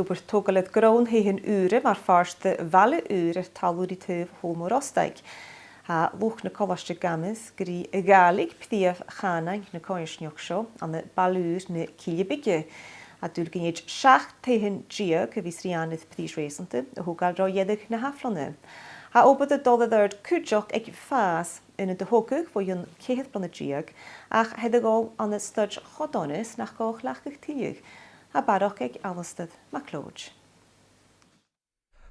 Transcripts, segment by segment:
Dùbhlachd bruidhinn ure mar farste Baile talúiríthe hómór Ostaig. Ha luch na colaiste gamas grí galig pdíomh chanaing na coinsneoch seo an na Baile na Cille Bige. A dúil gnéid 7 diag a bhís rianad pdís réasanta a thugáil rá dhéadach na haflanna. Ha obad a doladard cúdeach ag fás ina de thugach bó dún 4 blana diag ach headagáil an na stuid chodonis nach gách lechach tíag. A barach ag alastad maclóid.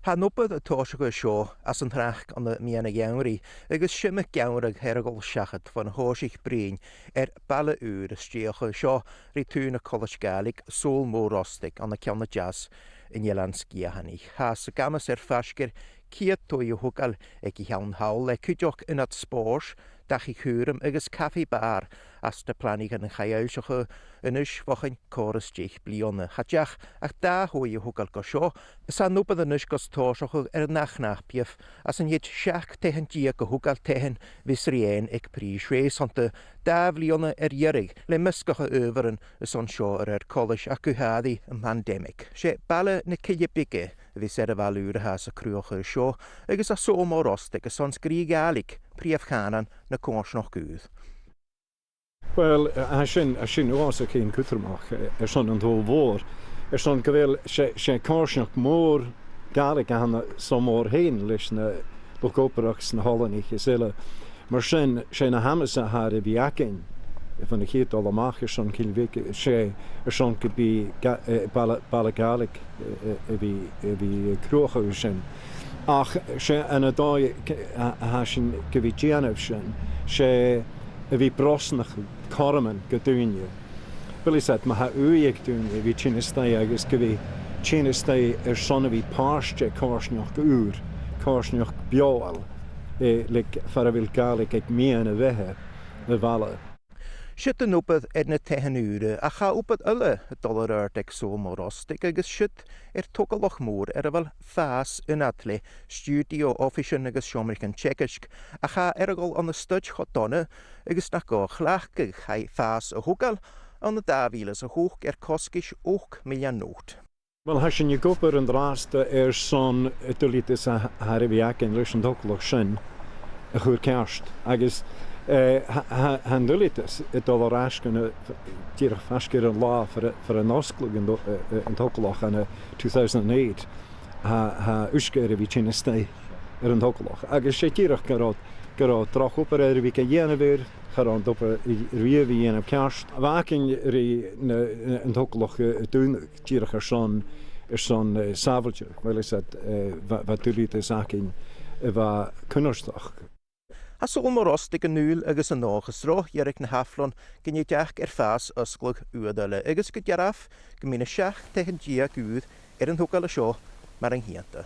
Ha nopad a tóisig seo as an trach an na mianna geanraí agus siime geanrag heragol seachad fan hóisich brín Baile Stiùiriche seo rí túna College Gaelig sól mór Ostaig an na ceanna jazz in Leasachaidhean. Ha sa gamas fascir ciad tói thugáil ag I cheann hawl le cúdeach inad spórs dach I chúram agus caffi bar as de planig an chailseach inis fachan choras deich blionna. Hadjach ach da hoi thugáil go seo is an nopad inis gos tóiseach nachnach piaf as an iad 7 diag go thugáil tehan vis rian ag prís réasanta da blionna dhearrig le miscacha överin is an seo college a cuhadi an pandemic. Sé Baile na Cille Bige vis a Baile sa cruach seo agus a sómór Ostaig is an scrí gaelig príomhchanan na cóisneach gúd. Well, sin uas a cén cutarmach son an dó bhór. Son go bhfuil sé cóisneach mór gaelig anna somór héin leis na bocóparachs na Hollanich is ile. Mar sin na hamas a haar a bhí acin van na chéad amach son Cille Bige sé son go bí Baile gaelig a bhí cruacha sin. Ach sé ana dói a sin go bhí déanamh sin sé a bhí brosnach corman go dúine. Billy said ma ha uig dúine bhí tínistei agus go bhí tínistei son a bhí páiste cóisneach úr, cóisneach beáil le far a bhfuil gaelig ag mian a bheitthe le Baile. Siit an opad na 10 ure a cha opad ulle dollar ag sómór Ostaig agus siit tógalach mór a bhfuil fás inadle studio offician agus siomrich an Tsekisk a cha agol an na stuid chodonna agus nach go chlachgig chai fás a thugáil an na dávílas a hoog coscis 8 million nót. Wel, has je gopper an draaste son tulitis a harviak en leis an doglach sin a chuur kerst. Agus han dulitis het al rasken dierach fasker an lá for an osklug an doglach an 2008 ha uskere vi tjinnestei an doglach. Agus sé dierach gará drach opper vi ka jene weer garant op rivi en op kerst. Waking ri an doglach doen dierach son saveltje, wel is het wat tulitis akin va kunnerstach. A sómór Ostaig an núil agus an náchasrá dhearrig na haflan gnéideach fás osclug uadile agus go dearaf go mína 7 diag úd an thugáil seo mar an hianta.